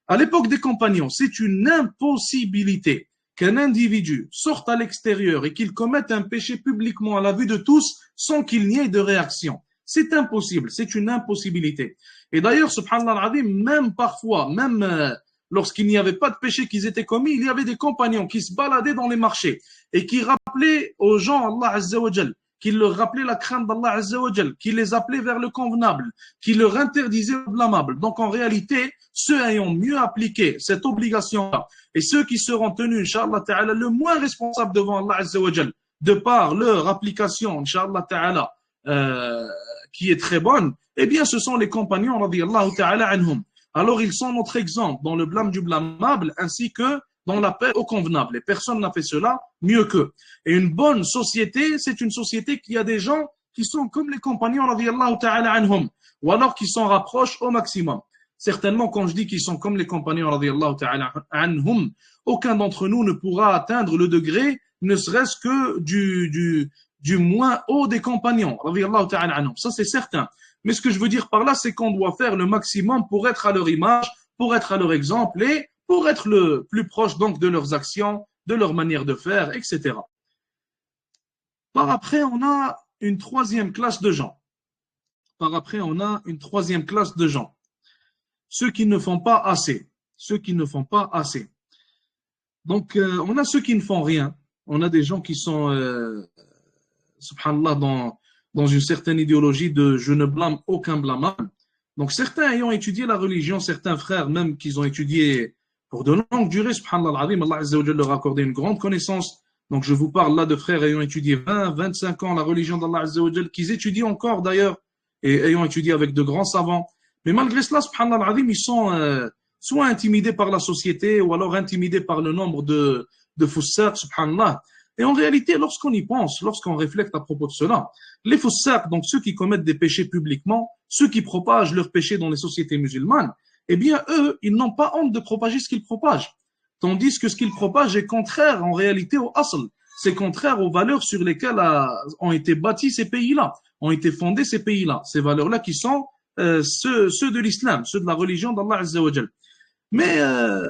À l'époque des compagnons, c'est une impossibilité qu'un individu sorte à l'extérieur et qu'il commette un péché publiquement à la vue de tous sans qu'il n'y ait de réaction. c'est impossible, c'est une impossibilité. Et d'ailleurs, subhanallah al-azim, même parfois, même lorsqu'il n'y avait pas de péché qui étaient commis, il y avait des compagnons qui se baladaient dans les marchés et qui rappelaient aux gens Allah Azza wa Jal, qui leur rappelaient la crainte d'Allah Azza wa Jal, qui les appelaient vers le convenable, qui leur interdisaient le blâmable. Donc en réalité, ceux ayant mieux appliqué cette obligation-là et ceux qui seront tenus, Inch'Allah Ta'ala, le moins responsables devant Allah Azza wa Jal, de par leur application, Inch'Allah Ta'ala, qui est très bonne, eh bien ce sont les compagnons, radiyallahu ta'ala anhum. Alors ils sont notre exemple dans le blâme du blâmable ainsi que dans l'appel au convenable. Et personne n'a fait cela mieux qu'eux. Et une bonne société, c'est une société qui a des gens qui sont comme les compagnons, radiyallahu ta'ala anhum, ou alors qui s'en rapprochent au maximum. Certainement, quand je dis qu'ils sont comme les compagnons, radiyallahu ta'ala anhum, aucun d'entre nous ne pourra atteindre le degré, ne serait-ce que du moins haut des compagnons, radiyallahu ta'ala anhum. Ça, c'est certain. Mais ce que je veux dire par là, c'est qu'on doit faire le maximum pour être à leur image, pour être à leur exemple et pour être le plus proche donc de leurs actions, de leur manière de faire, etc. Par après, on a une troisième classe de gens. Ceux qui ne font pas assez. Donc, on a ceux qui ne font rien. On a des gens qui sont, subhanallah, dans une certaine idéologie de je ne blâme aucun blâmable. Donc certains ayant étudié la religion, certains frères même qu'ils ont étudié pour de longues durées, subhanallah al-azim, Allah Azza wa Jalla leur a accordé une grande connaissance. Donc je vous parle là de frères ayant étudié 20, 25 ans la religion d'Allah Azza wa Jalla, qu'ils étudient encore d'ailleurs, et ayant étudié avec de grands savants. Mais malgré cela, subhanallah al-azim, ils sont soit intimidés par la société, ou alors intimidés par le nombre de foussards, subhanallah. Et en réalité, lorsqu'on y pense, lorsqu'on réflecte à propos de cela, les foussards, donc ceux qui commettent des péchés publiquement, ceux qui propagent leurs péchés dans les sociétés musulmanes, eh bien, eux, ils n'ont pas honte de propager ce qu'ils propagent. Tandis que ce qu'ils propagent est contraire en réalité au asl. C'est contraire aux valeurs sur lesquelles ont été bâtis ces pays-là, ont été fondés ces pays-là. Ces valeurs-là qui sont ceux de l'islam, ceux de la religion d'Allah Azza wa Jal. Mais,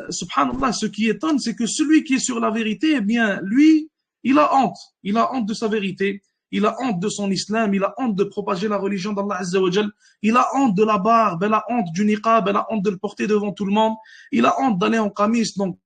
subhanallah, ce qui étonne, c'est que celui qui est sur la vérité, eh bien, lui, il a honte de sa vérité, il a honte de son islam, il a honte de propager la religion d'Allah Azza wa Jal, il a honte de la barbe, il a honte du niqab, il a honte de le porter devant tout le monde, il a honte d'aller en qamis, donc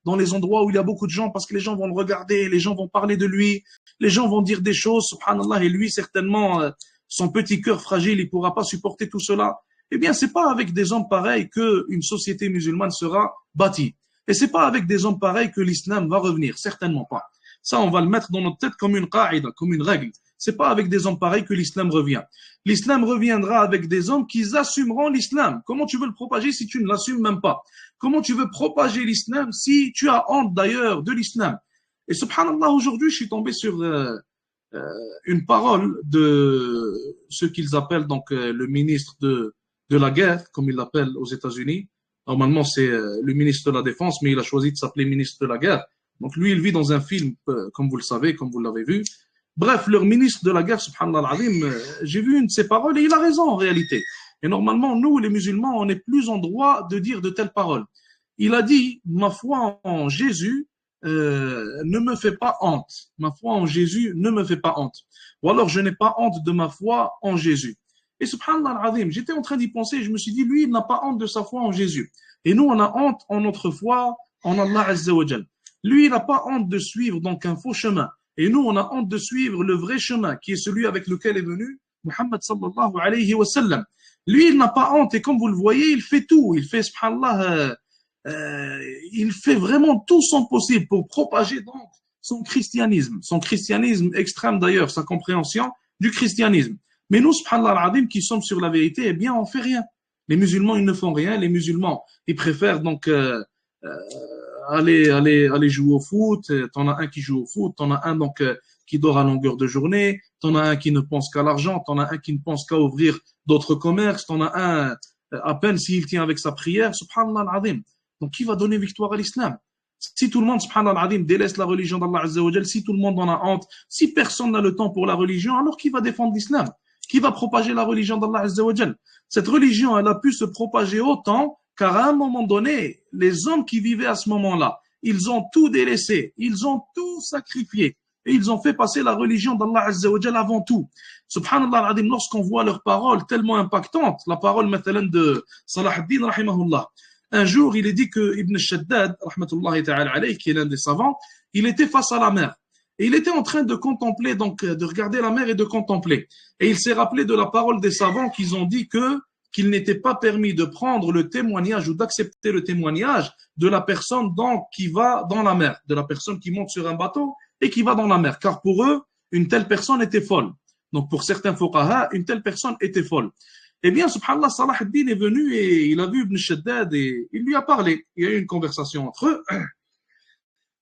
dans les endroits où il y a beaucoup de gens, parce que les gens vont le regarder, les gens vont parler de lui, les gens vont dire des choses, subhanallah, et lui certainement, son petit cœur fragile, il pourra pas supporter tout cela. Eh bien, c'est pas avec des hommes pareils qu'une société musulmane sera bâtie. Et c'est pas avec des hommes pareils que l'islam va revenir, certainement pas. Ça, on va le mettre dans notre tête comme une qa'ida, comme une règle. C'est pas avec des hommes pareils que l'islam revient. L'islam reviendra avec des hommes qui assumeront l'islam. Comment tu veux le propager si tu ne l'assumes même pas? Comment tu veux propager l'islam si tu as honte d'ailleurs de l'islam? Et subhanallah, aujourd'hui, je suis tombé sur une parole de ce qu'ils appellent donc le ministre de la guerre, comme ils l'appellent aux États-Unis. Normalement, c'est le ministre de la Défense, mais il a choisi de s'appeler ministre de la guerre. Donc lui, il vit dans un film, comme vous le savez, comme vous l'avez vu. Bref, leur ministre de la guerre, subhanallah al-azim, j'ai vu une de ses paroles et il a raison en réalité. Et normalement, nous, les musulmans, on est plus en droit de dire de telles paroles. Il a dit, ma foi en Jésus ne me fait pas honte. Ma foi en Jésus ne me fait pas honte. Ou alors, je n'ai pas honte de ma foi en Jésus. Et subhanallah al-azim, j'étais en train d'y penser et je me suis dit, lui, il n'a pas honte de sa foi en Jésus. Et nous, on a honte en notre foi en Allah Azza wa Jal. Lui, il n'a pas honte de suivre donc un faux chemin. Et nous, on a honte de suivre le vrai chemin, qui est celui avec lequel est venu Muhammad sallallahu alayhi wa sallam. Lui, il n'a pas honte. Et comme vous le voyez, il fait tout. Il fait, subhanallah, il fait vraiment tout son possible pour propager donc son christianisme extrême d'ailleurs, sa compréhension du christianisme. Mais nous, subhanallah al-azim, qui sommes sur la vérité, eh bien, on fait rien. Les musulmans, ils ne font rien. Les musulmans, ils préfèrent donc aller jouer au foot. T'en as un qui joue au foot, t'en as un donc qui dort à longueur de journée, t'en as un qui ne pense qu'à l'argent, t'en as un qui ne pense qu'à ouvrir d'autres commerces, t'en as un à peine s'il tient avec sa prière, subhanallah al-azim. Donc qui va donner victoire à l'islam? Si tout le monde, subhanallah al-azim, délaisse la religion d'Allah Azza wa Jal, si tout le monde en a honte, si personne n'a le temps pour la religion, alors qui va défendre l'islam? Qui va propager la religion d'Allah Azza wa Jal? Cette religion, elle a pu se propager autant car à un moment donné, les hommes qui vivaient à ce moment-là, ils ont tout délaissé, ils ont tout sacrifié et ils ont fait passer la religion d'Allah Azza wa Jal avant tout. Subhanallah al-Adim, lorsqu'on voit leurs paroles tellement impactantes, la parole maintenant de Salah ad-Din, rahimahullah. Un jour, il est dit que Ibn Shaddad, rahmatullahi ta'ala alayhi, qui est l'un des savants, il était face à la mer. Et il était en train de contempler, donc de regarder la mer et de contempler. Et il s'est rappelé de la parole des savants qui ont dit qu'il n'était pas permis de prendre le témoignage ou d'accepter le témoignage de la personne qui va dans la mer, de la personne qui monte sur un bateau et qui va dans la mer. Car pour eux, une telle personne était folle. Donc pour certains fuqaha, une telle personne était folle. Eh bien, subhanallah, Salah ad-Din est venu et il a vu Ibn Shaddad et il lui a parlé. Il y a eu une conversation entre eux.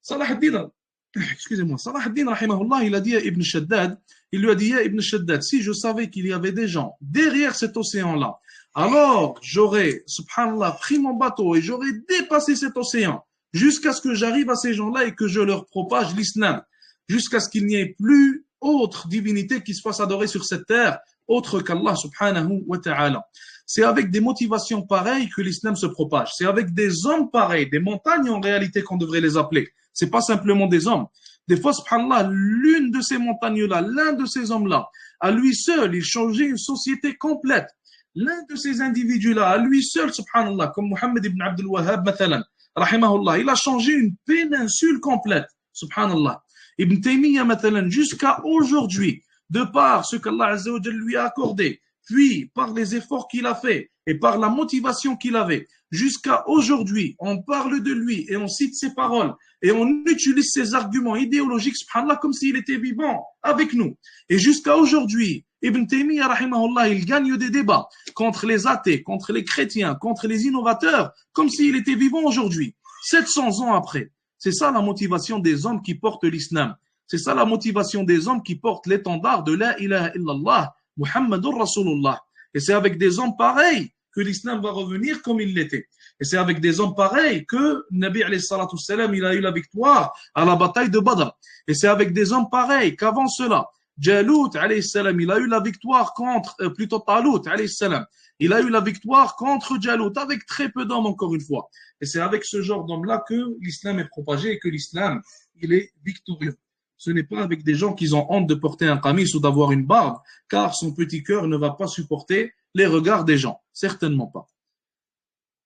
Salah ad-Din, excusez-moi, Salah ad-Din, rahimahullah, il a dit à Ibn Shaddad, il lui a dit à Ibn Shaddad, si je savais qu'il y avait des gens derrière cet océan-là, alors j'aurais, subhanallah, pris mon bateau et j'aurais dépassé cet océan jusqu'à ce que j'arrive à ces gens-là et que je leur propage l'islam, jusqu'à ce qu'il n'y ait plus autre divinité qui se fasse adorer sur cette terre, autre qu'Allah subhanahu wa ta'ala. C'est avec des motivations pareilles que l'islam se propage. C'est avec des hommes pareils, des montagnes en réalité qu'on devrait les appeler. C'est pas simplement des hommes. Des fois, subhanallah, l'une de ces montagnes-là, l'un de ces hommes-là, à lui seul, il changeait une société complète. L'un de ces individus-là, à lui seul, subhanallah, comme Mohammed ibn Abdul Wahhab, mathalan, rahimahullah, il a changé une péninsule complète, subhanallah. Ibn Taymiyyah, mathalan, jusqu'à aujourd'hui, de par ce qu'Allah Azza wa Jalla lui a accordé, puis par les efforts qu'il a fait et par la motivation qu'il avait, jusqu'à aujourd'hui, on parle de lui et on cite ses paroles et on utilise ses arguments idéologiques, subhanallah, comme s'il était vivant avec nous. Et jusqu'à aujourd'hui, Ibn Taymiyyah, rahimahullah, il gagne des débats contre les athées, contre les chrétiens, contre les innovateurs, comme s'il était vivant aujourd'hui, 700 ans après. C'est ça la motivation des hommes qui portent l'islam. C'est ça la motivation des hommes qui portent l'étendard de la ilaha illallah, Muhammadur Rasulullah. Et c'est avec des hommes pareils que l'islam va revenir comme il l'était. Et c'est avec des hommes pareils que Nabi alayhi salatu salam, il a eu la victoire à la bataille de Badr. Et c'est avec des hommes pareils qu'avant cela, Jalut alayhi salam, il a eu la victoire contre, plutôt Talut alayhi salam, il a eu la victoire contre Jalut avec très peu d'hommes encore une fois. Et c'est avec ce genre d'hommes-là que l'islam est propagé et que l'islam, il est victorieux. Ce n'est pas avec des gens qui ont honte de porter un qamis ou d'avoir une barbe, car son petit cœur ne va pas supporter les regards des gens. Certainement pas.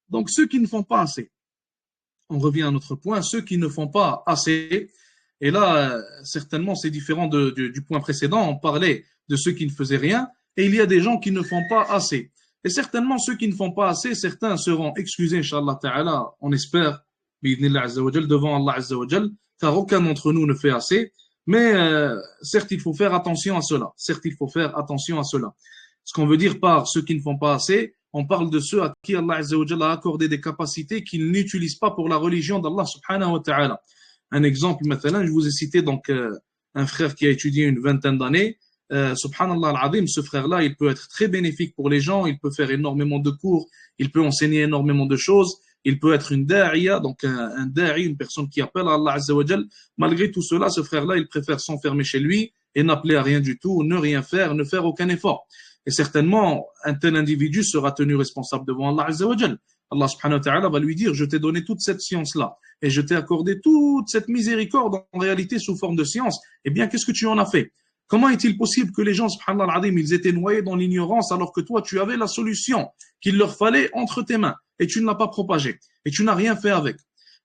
Donc, ceux qui ne font pas assez, on revient à notre point, ceux qui ne font pas assez, et là, certainement, c'est différent du point précédent, on parlait de ceux qui ne faisaient rien, et il y a des gens qui ne font pas assez. Et certainement, ceux qui ne font pas assez, certains seront excusés, Inch'Allah Ta'ala, on espère, devant Allah Azza wa Jal, car aucun d'entre nous ne fait assez. Mais certes, il faut faire attention à cela. Certes, il faut faire attention à cela. Ce qu'on veut dire par ceux qui ne font pas assez, on parle de ceux à qui Allah Azza wa Jalla a accordé des capacités qu'ils n'utilisent pas pour la religion d'Allah subhanahu wa ta'ala. Un exemple, maintenant, je vous ai cité donc un frère qui a étudié une vingtaine d'années. Subhanallah al-Azim, ce frère-là, il peut être très bénéfique pour les gens, il peut faire énormément de cours, il peut enseigner énormément de choses. Il peut être une da'iya, donc un da'i, une personne qui appelle à Allah Azza wa Jal. Malgré tout cela, ce frère-là, il préfère s'enfermer chez lui et n'appeler à rien du tout, ne rien faire, ne faire aucun effort. Et certainement, un tel individu sera tenu responsable devant Allah Azza wa Jal. Allah subhanahu wa ta'ala va lui dire, je t'ai donné toute cette science-là et je t'ai accordé toute cette miséricorde en réalité sous forme de science. Eh bien, qu'est-ce que tu en as fait? Comment est-il possible que les gens, subhanallah al-azim, ils étaient noyés dans l'ignorance alors que toi, tu avais la solution qu'il leur fallait entre tes mains et tu ne l'as pas propagée et tu n'as rien fait avec.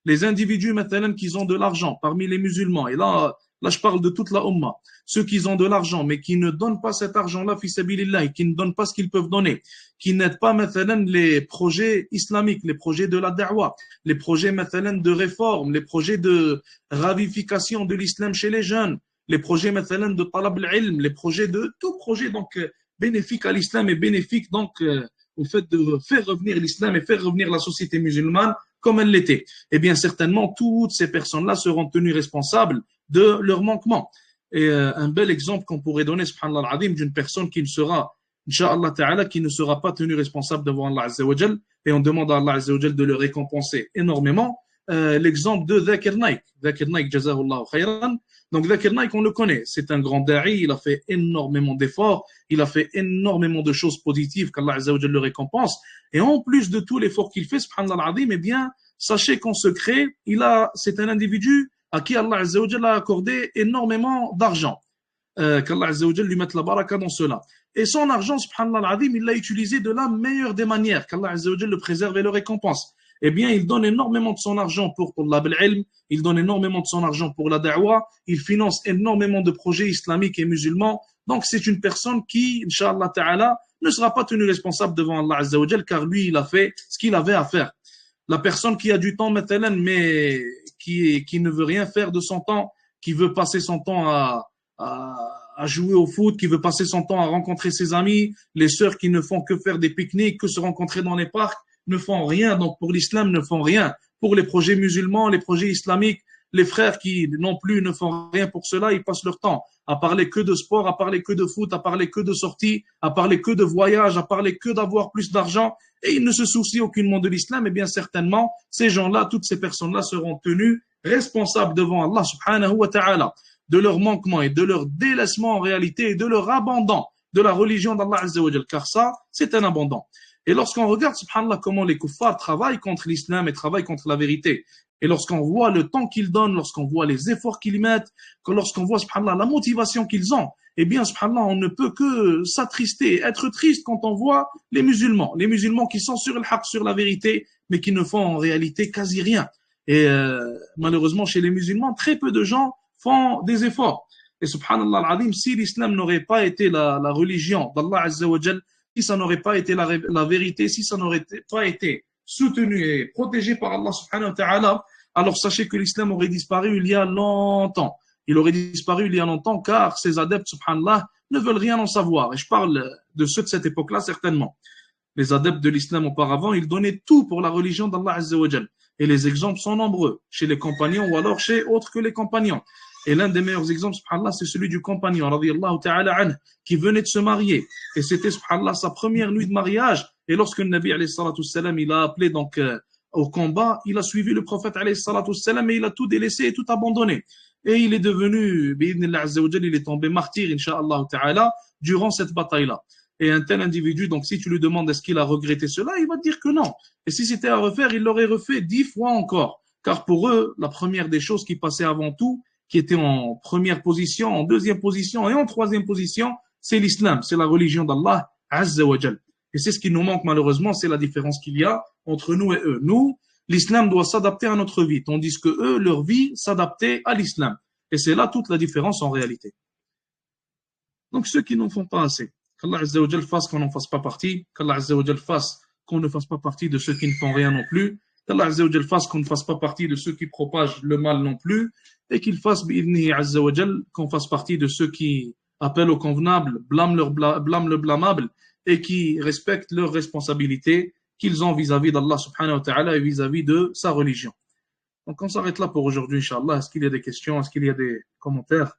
Les individus maintenant qui ont de l'argent parmi les musulmans, et là je parle de toute la Ummah, ceux qui ont de l'argent mais qui ne donnent pas cet argent-là, fi sabilillah, qui ne donnent pas ce qu'ils peuvent donner, qui n'aident pas maintenant les projets islamiques, les projets de la da'wah, les projets maintenant de réforme, les projets de ravification de l'islam chez les jeunes, les projets maintenant de talab al-ilm, les projets de tout projet donc bénéfique à l'islam et bénéfique donc au fait de faire revenir l'islam et faire revenir la société musulmane comme elle l'était. Eh bien, certainement, toutes ces personnes-là seront tenues responsables de leur manquement. Et un bel exemple qu'on pourrait donner, subhanallah al-azim, d'une personne qui ne sera, incha'Allah ta'ala, qui ne sera pas tenue responsable devant Allah Azza wa Jal, et on demande à Allah Azza wa Jal de le récompenser énormément. L'exemple de Zakir Naik. Zakir Naik, jazahullahu khayran. Donc Zakir Naik, on le connaît, c'est un grand da'i, il a fait énormément d'efforts, il a fait énormément de choses positives qu'Allah Azza wa Jalla le récompense. Et en plus de tout l'effort qu'il fait, subhanallah al-azim, eh bien, sachez qu'en secret, c'est un individu à qui Allah Azza wa Jalla a accordé énormément d'argent. qu'Allah Azza wa Jal lui mette la baraka dans cela. Et son argent, subhanallah al-azim, il l'a utilisé de la meilleure des manières, qu'Allah Azza wa Jal le préserve et le récompense. Eh bien, il donne énormément de son argent pour Tullab al-ilm, il donne énormément de son argent pour la da'wah, il finance énormément de projets islamiques et musulmans. Donc, c'est une personne qui, Inch'Allah Ta'ala, ne sera pas tenue responsable devant Allah Azza wa Jal, car lui, il a fait ce qu'il avait à faire. La personne qui a du temps, mais qui ne veut rien faire de son temps, qui veut passer son temps à jouer au foot, qui veut passer son temps à rencontrer ses amis, les sœurs qui ne font que faire des pique-niques, que se rencontrer dans les parcs, ne font rien. Donc pour l'islam, ne font rien. Pour les projets musulmans, les projets islamiques, les frères qui non plus ne font rien pour cela, ils passent leur temps à parler que de sport, à parler que de foot, à parler que de sorties, à parler que de voyages, à parler que d'avoir plus d'argent, et ils ne se soucient aucunement de l'islam. Et bien certainement, ces gens-là, toutes ces personnes-là seront tenues responsables devant Allah subhanahu wa ta'ala de leur manquement et de leur délaissement en réalité et de leur abandon de la religion d'Allah Azza wa Jal, car ça, c'est un abandon. Et lorsqu'on regarde, subhanallah, comment les kuffars travaillent contre l'islam et travaillent contre la vérité, et lorsqu'on voit le temps qu'ils donnent, lorsqu'on voit les efforts qu'ils mettent, lorsqu'on voit, subhanallah, la motivation qu'ils ont, eh bien, subhanallah, on ne peut que s'attrister, être triste quand on voit les musulmans qui sont sur le haqq, sur la vérité, mais qui ne font en réalité quasi rien. Et malheureusement, chez les musulmans, très peu de gens font des efforts. Et subhanallah al-azim, si l'islam n'aurait pas été la religion d'Allah Azza wa Jal, si ça n'aurait pas été la vérité, si ça n'aurait pas été soutenu et protégé par Allah subhanahu wa ta'ala, alors sachez que l'islam aurait disparu il y a longtemps. Il aurait disparu il y a longtemps car ces adeptes, subhanallah, ne veulent rien en savoir. Et je parle de ceux de cette époque-là, certainement. Les adeptes de l'islam auparavant, ils donnaient tout pour la religion d'Allah Azza wa Jal. Et les exemples sont nombreux, chez les compagnons ou alors chez autres que les compagnons. Et l'un des meilleurs exemples, subhanallah, c'est celui du compagnon, radiyallahu ta'ala anhu, qui venait de se marier. Et c'était, subhanallah, sa première nuit de mariage. Et lorsque le Nabi, alayhi salatu salam, il a appelé donc au combat, il a suivi le prophète, alayhi salatu salam, et il a tout délaissé et tout abandonné. Et il est devenu, bi'idhnillah azza wa jal, il est tombé martyr, incha'Allah ta'ala, durant cette bataille-là. Et un tel individu, donc si tu lui demandes est-ce qu'il a regretté cela, il va te dire que non. Et si c'était à refaire, il l'aurait refait 10 fois encore. Car pour eux, la première des choses qui passait avant tout, qui était en première position, en deuxième position et en troisième position, c'est l'islam, c'est la religion d'Allah Azza wa Jal. Et c'est ce qui nous manque malheureusement, c'est la différence qu'il y a entre nous et eux. Nous, l'islam doit s'adapter à notre vie, tandis que eux, leur vie s'adaptait à l'islam. Et c'est là toute la différence en réalité. Donc ceux qui n'en font pas assez, qu'Allah Azza wa Jal fasse qu'on n'en fasse pas partie, qu'Allah Azza wa Jal fasse qu'on ne fasse pas partie de ceux qui ne font rien non plus, qu'Allah Azza wa Jal fasse qu'on ne fasse pas partie de ceux qui propagent le mal non plus, et qu'il fasse bi'idnihi Azza wa Jal qu'on fasse partie de ceux qui appellent au convenable, blâment le blâmable, et qui respectent leurs responsabilités qu'ils ont vis-à-vis d'Allah subhanahu wa ta'ala et vis-à-vis de sa religion. Donc on s'arrête là pour aujourd'hui, Inch'Allah. Est-ce qu'il y a des questions? Est-ce qu'il y a des commentaires?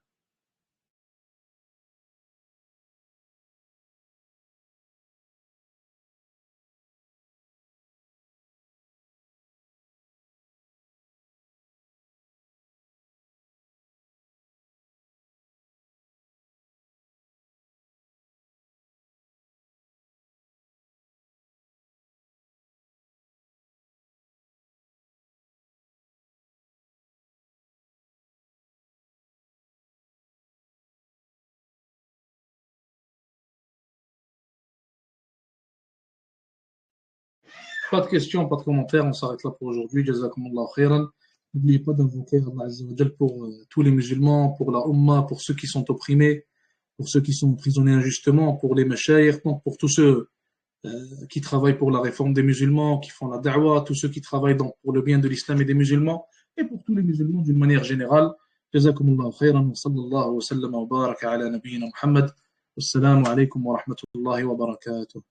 Pas de questions, pas de commentaires, on s'arrête là pour aujourd'hui. Jazakumullah khairan. N'oubliez pas d'invoquer Allah Azza wa Jal pour tous les musulmans, pour la Ummah, pour ceux qui sont opprimés, pour ceux qui sont emprisonnés injustement, pour les mashayikh, pour tous ceux qui travaillent pour la réforme des musulmans, qui font la da'wah, tous ceux qui travaillent donc pour le bien de l'islam et des musulmans, et pour tous les musulmans d'une manière générale. Jazakumullah khairan wa sallallahu wa sallam wa baraka ala nabiyyina Muhammad. Wassalamu alaikum wa rahmatullahi wa barakatuh.